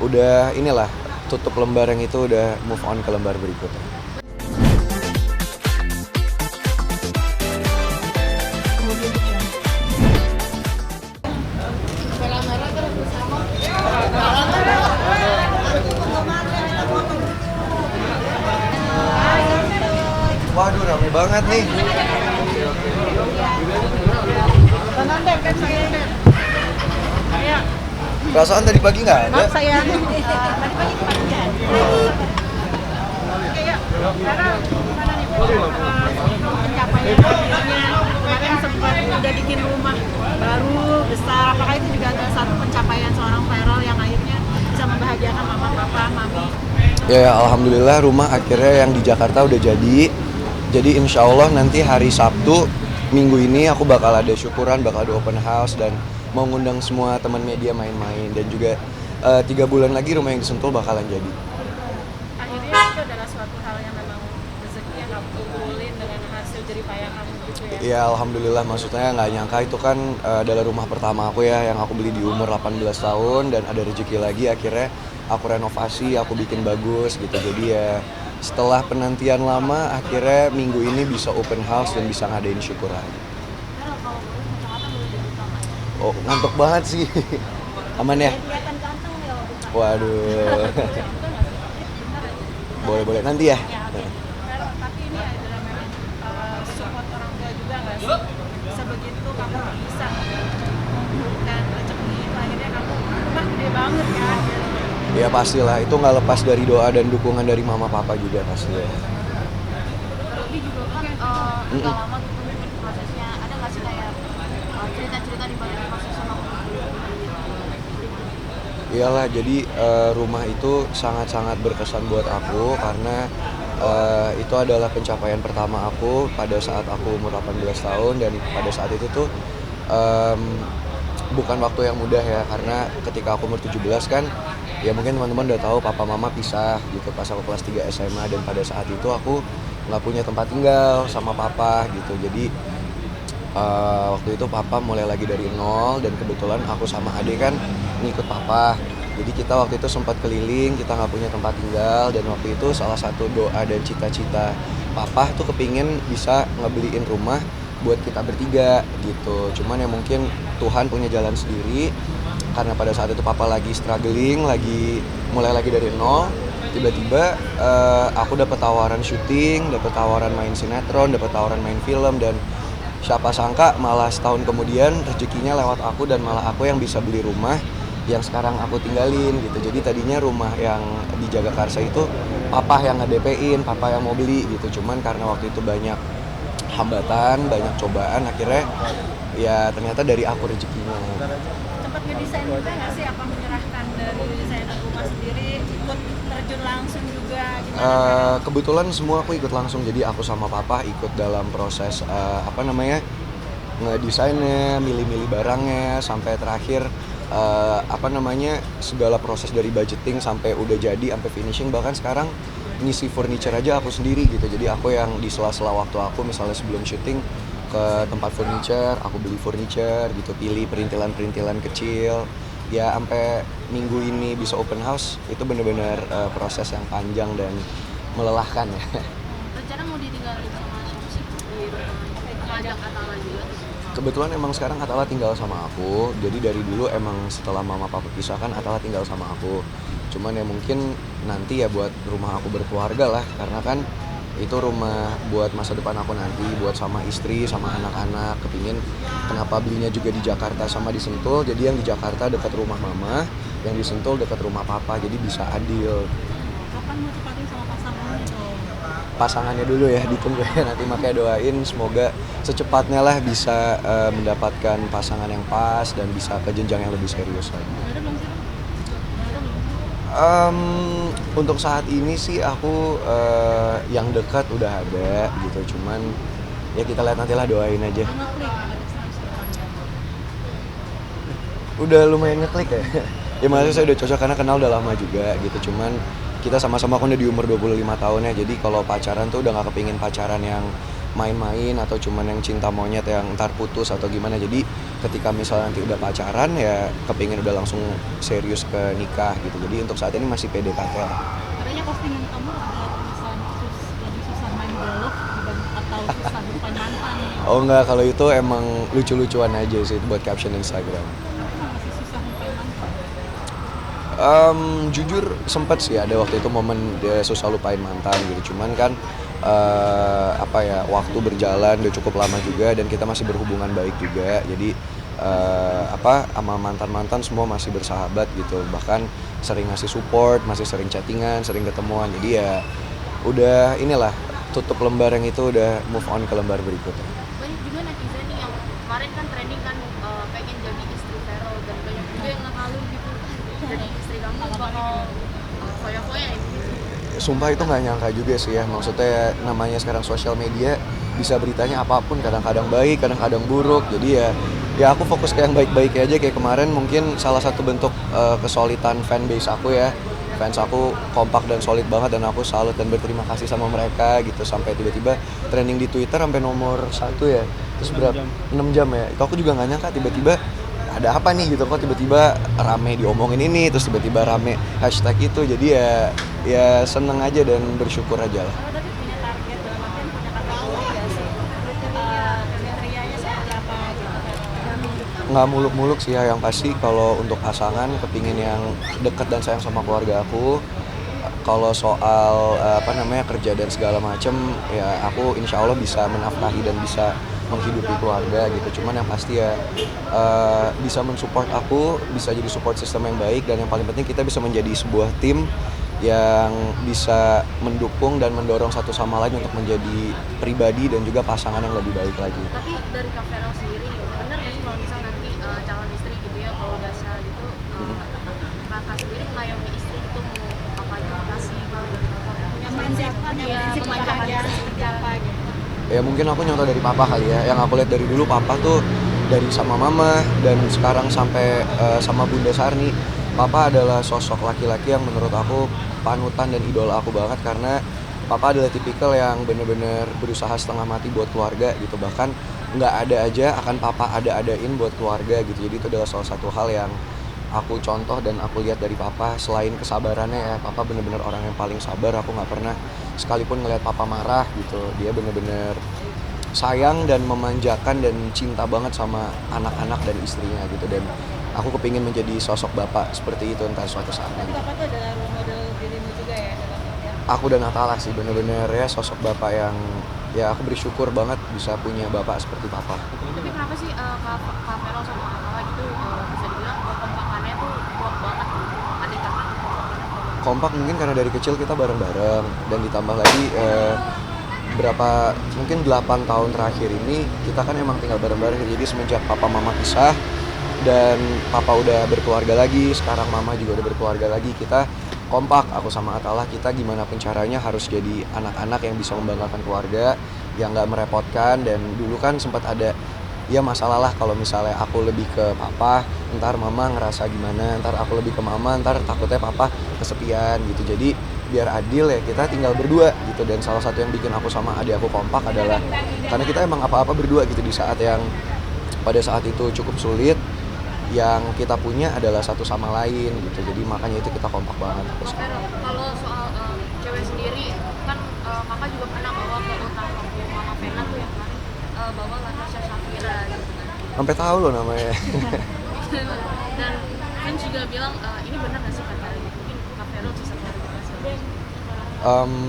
udah inilah tutup lembar yang itu, udah move on ke lembar berikutnya. Waduh, rame banget nih. Perasaan tadi pagi nggak ada? Maaf sayang. Tadi pagi kebagian. Oke ya. Sekarang gimana nih pencapaiannya? Kemarin sempat udah bikin rumah baru besar. Apakah itu juga adalah satu pencapaian seorang viral yang akhirnya bisa membahagiakan mama, papa, mami? Ya, alhamdulillah rumah akhirnya yang di Jakarta udah jadi. Jadi insya Allah nanti hari Sabtu minggu ini aku bakal ada syukuran, bakal ada open house dan mau ngundang semua teman media main-main, dan juga 3 bulan lagi rumah yang di Sentul bakalan jadi. Akhirnya itu adalah suatu hal yang memang rezeki yang kamu kumpulin dengan hasil jerih payah kamu gitu ya? Ya alhamdulillah, maksudnya nggak nyangka itu kan adalah rumah pertama aku ya, yang aku beli di umur 18 tahun, dan ada rezeki lagi akhirnya aku renovasi, aku bikin bagus gitu. Jadi ya setelah penantian lama akhirnya minggu ini bisa open house dan bisa ngadain syukuran. Oh, ngantuk banget sih. Aman ya? Kelihatan ganteng ya bukan? Waduh. Boleh nanti ya. Ya, oke. Tapi ini adalah memang support orang tua juga nggak sih? Sebegitu kamu bisa membukukan rezeki, akhirnya kamu rumah gede banget kan? Ya pastilah, itu nggak lepas dari doa dan dukungan dari mama papa juga pasti ya. Terlebih juga kan udah lama gitu bikin prosesnya. Ada nggak sih kayak cerita-cerita di balik proses sama Iyalah, jadi rumah itu sangat-sangat berkesan buat aku karena itu adalah pencapaian pertama aku pada saat aku umur 18 tahun, dan pada saat itu tuh bukan waktu yang mudah ya, karena ketika aku umur 17 kan ya mungkin teman-teman udah tahu papa mama pisah gitu pas aku kelas 3 SMA, dan pada saat itu aku nggak punya tempat tinggal sama papa gitu. Jadi waktu itu papa mulai lagi dari nol, dan kebetulan aku sama adik kan ngikut papa. Jadi kita waktu itu sempat keliling, kita nggak punya tempat tinggal, dan waktu itu salah satu doa dan cita-cita papa tuh kepingin bisa ngebeliin rumah buat kita bertiga gitu. Cuman ya mungkin Tuhan punya jalan sendiri, karena pada saat itu papa lagi struggling, lagi mulai lagi dari nol. Tiba-tiba aku dapat tawaran syuting, dapat tawaran main sinetron, dapat tawaran main film, dan siapa sangka malah setahun kemudian rezekinya lewat aku, dan malah aku yang bisa beli rumah yang sekarang aku tinggalin gitu. Jadi tadinya rumah yang di Jagakarsa itu papa yang nge-DP-in, papa yang mau beli gitu. Cuman karena waktu itu banyak hambatan, banyak cobaan, akhirnya ya ternyata dari aku rezekinya. Sempat ngedesain juga nggak sih, apa menyerahkan dari desain rumah sendiri, ikut terjun langsung juga gimana? Kebetulan semua aku ikut langsung, jadi aku sama papa ikut dalam proses ngedesainnya, milih-milih barangnya, sampai terakhir segala proses dari budgeting sampai udah jadi, sampai finishing. Bahkan sekarang ngisi furniture aja aku sendiri gitu. Jadi aku yang di sela-sela waktu aku misalnya sebelum syuting ke tempat furniture, aku beli furniture gitu, pilih perintilan-perintilan kecil. Ya sampai minggu ini bisa open house, itu bener-bener proses yang panjang dan melelahkan ya. rencana mau ditinggalin sama siapa sih? Ngajak Atala juga. Kebetulan emang sekarang Atala tinggal sama aku. Jadi dari dulu emang setelah mama papa pisah kan Atala tinggal sama aku. Cuman ya mungkin nanti ya buat rumah aku berkeluarga lah, karena kan itu rumah buat masa depan aku nanti, buat sama istri, sama anak-anak. Kepingin kenapa belinya juga di Jakarta sama di Sentul. Jadi yang di Jakarta dekat rumah mama, yang di Sentul dekat rumah papa, jadi bisa adil. Kapan mau tepatin sama pasangannya tuh? Pasangannya dulu ya, ditunggu ya, nanti makanya doain semoga secepatnya lah bisa mendapatkan pasangan yang pas dan bisa ke jenjang yang lebih serius lagi. Ada belum sih? Untuk saat ini sih aku yang dekat udah ada gitu, cuman ya kita lihat nantilah, doain aja. Udah lumayan ngeklik ya. Ya maksudnya saya udah cocok karena kenal udah lama juga gitu, cuman kita sama-sama kan udah di umur 25 tahun ya, jadi kalau pacaran tuh udah gak kepingin pacaran yang main-main atau cuman yang cinta monyet yang ntar putus atau gimana. Jadi ketika misalnya nanti udah pacaran ya kepingin udah langsung serius ke nikah gitu. Jadi untuk saat ini masih PDKT lah. Katanya postingan kamu lebih susah main golf atau susah depan mantan. Oh enggak, kalau itu emang lucu-lucuan aja sih itu buat caption Instagram. Emang masih susah depan mantan. Jujur sempet sih ada waktu itu momen dia susah lupain mantan gitu. Cuman kan apa ya, waktu berjalan udah cukup lama juga dan kita masih berhubungan baik juga. Jadi sama mantan-mantan semua masih bersahabat gitu. Bahkan sering ngasih support, masih sering chattingan, sering ketemuan. Jadi ya udah inilah, tutup lembar yang itu, udah move on ke lembar berikutnya. Banyak juga netizen nih yang kemarin kan trending kan pengen jadi istri Vero, dan banyak juga yang ngehalu gitu jadi istri kamu bakal foya-foya ini. Sumpah itu nggak nyangka juga sih ya, maksudnya namanya sekarang sosial media bisa beritanya apapun, kadang-kadang baik, kadang-kadang buruk. Jadi ya aku fokus ke yang baik-baik aja. Kayak kemarin mungkin salah satu bentuk kesolidan fanbase aku ya, fans aku kompak dan solid banget dan aku salut dan berterima kasih sama mereka gitu. Sampai tiba-tiba trending di Twitter sampai nomor 1 ya, terus berapa 6 jam ya, itu aku juga nggak nyangka tiba-tiba ada apa nih gitu, kok tiba-tiba rame diomongin ini, terus tiba-tiba rame hashtag itu. Jadi ya seneng aja dan bersyukur aja lah. Kalau tadi punya target dalam artian punya kategori nggak sih? Kriterianya seperti apa gitu kan? Nggak muluk-muluk sih ya, yang pasti kalau untuk pasangan kepingin yang deket dan sayang sama keluarga aku. Kalau soal kerja dan segala macem ya aku insya Allah bisa menafkahi dan bisa menghidupi keluarga gitu. Cuman yang pasti ya bisa mensupport aku, bisa jadi support system yang baik, dan yang paling penting kita bisa menjadi sebuah tim yang bisa mendukung dan mendorong satu sama lain untuk menjadi pribadi dan juga pasangan yang lebih baik lagi. Tapi dari Kak Vero sendiri, bener nggak sih kalau misal nanti calon istri gitu ya, kalau udah sah gitu, kakak sendiri mengayomi istri itu mau apa aja kasih kalau dari kakak Punya prinsip bahagia seperti apa gitu? Ya mungkin aku nyontoh dari papa kali ya, yang aku lihat dari dulu papa tuh dari sama mama dan sekarang sampai sama Bunda Sarni. Papa adalah sosok laki-laki yang menurut aku panutan dan idola aku banget, karena papa adalah tipikal yang bener-bener berusaha setengah mati buat keluarga gitu. Bahkan nggak ada aja akan papa ada-adain buat keluarga gitu. Jadi itu adalah salah satu hal yang aku contoh dan aku lihat dari papa. Selain kesabarannya ya, papa bener-bener orang yang paling sabar. Aku nggak pernah sekalipun ngelihat papa marah gitu. Dia bener-bener sayang dan memanjakan dan cinta banget sama anak-anak dan istrinya gitu. Dan aku kepingin menjadi sosok bapak seperti itu entar suatu saat nanti. Bapak tuh adalah role model dirimu juga ya dalam artian. Aku dan Atala sih bener-bener ya sosok bapak yang ya aku bersyukur banget bisa punya bapak seperti papa. Tapi kenapa sih Kak Vero sama kakak gitu bisa dibilang kekompakannya tuh kuat banget adik kakak? Kompak mungkin karena dari kecil kita bareng-bareng, dan ditambah lagi mungkin 8 tahun terakhir ini kita kan emang tinggal bareng-bareng. Jadi semenjak papa mama pisah dan papa udah berkeluarga lagi, sekarang mama juga udah berkeluarga lagi, kita kompak, aku sama Atala, kita gimana pun caranya harus jadi anak-anak yang bisa membanggakan keluarga, yang gak merepotkan. Dan dulu kan sempat ada ya masalah lah kalau misalnya aku lebih ke papa, ntar mama ngerasa gimana, ntar aku lebih ke mama, ntar takutnya papa kesepian gitu. Jadi biar adil ya kita tinggal berdua gitu. Dan salah satu yang bikin aku sama adik aku kompak adalah karena kita emang apa-apa berdua gitu. Di saat yang pada saat itu cukup sulit, yang kita punya adalah satu sama lain gitu. Jadi makanya itu kita kompak banget. Vero, kalau soal cewek sendiri kan kakak juga pernah bawa ke utang Mama Vena tuh yang kemarin bawa Natasha Shafira gitu kan. Sampai tahu loh namanya. Dan fans juga bilang ini benar nggak sih kata gitu, mungkin Kak Vero bisa klarifikasi.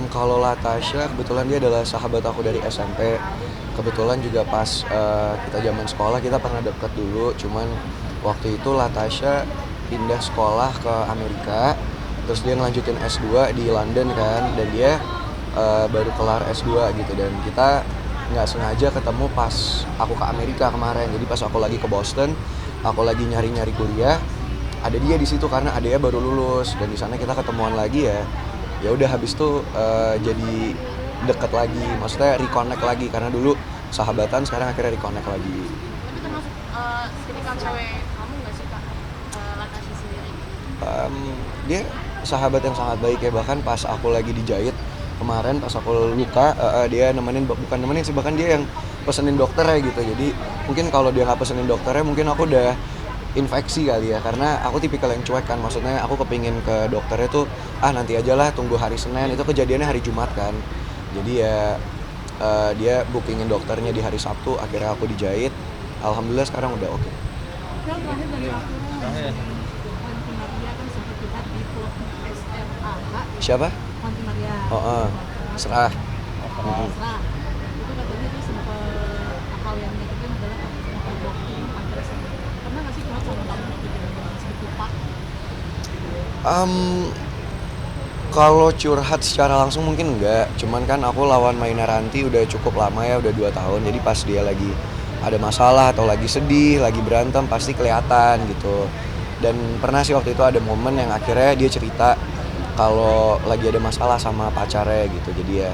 Kalau Latasha kebetulan dia adalah sahabat aku dari SMP. Kebetulan juga pas kita zaman sekolah kita pernah deket dulu. Cuman waktu itu Latasha pindah sekolah ke Amerika, terus dia ngelanjutin S2 di London kan, dan dia baru kelar S2 gitu. Dan kita nggak sengaja ketemu pas aku ke Amerika kemarin. Jadi pas aku lagi ke Boston, aku lagi nyari-nyari kuliah, ada dia di situ karena adanya baru lulus. Dan di sana kita ketemuan lagi ya udah habis itu jadi deket lagi, maksudnya reconnect lagi, karena dulu sahabatan, sekarang akhirnya reconnect lagi. Tapi termasuk tipikal cewek kamu nggak sih Kak Latasha sendiri? Dia sahabat yang sangat baik ya. Bahkan pas aku lagi dijahit kemarin pas aku luka, dia nemenin, bukan nemenin sih, bahkan dia yang pesenin dokternya gitu. Jadi mungkin kalau dia nggak pesenin dokternya mungkin aku udah infeksi kali ya, karena aku tipikal yang cuek kan, maksudnya aku kepingin ke dokternya tuh nanti aja lah, tunggu hari Senin. Itu kejadiannya hari Jumat kan, jadi ya dia bookingin dokternya di hari Sabtu, akhirnya aku dijahit, alhamdulillah sekarang udah oke. Yang terakhir dari aku Wanti Maria kan sempat lihat di vlog SMA Kak. Siapa? Wanti Maria. Serah. Serah. Itu katanya dia sempat hal yang nyakitin adalah sempat blocking akhirnya sama. Pernah nggak sih curhat sama kamu waktu zaman segitu Pak? Kalau curhat secara langsung mungkin enggak, cuman kan aku lawan Maina Ranti udah cukup lama ya, udah 2 tahun. Jadi pas dia lagi ada masalah atau lagi sedih, lagi berantem, pasti kelihatan gitu. Dan pernah sih waktu itu ada momen yang akhirnya dia cerita kalau lagi ada masalah sama pacarnya gitu. Jadi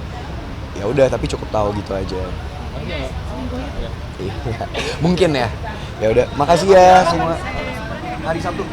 ya udah, tapi cukup tahu gitu aja. Iya, mungkin ya. Ya udah, makasih ya semua. Hari Sabtu.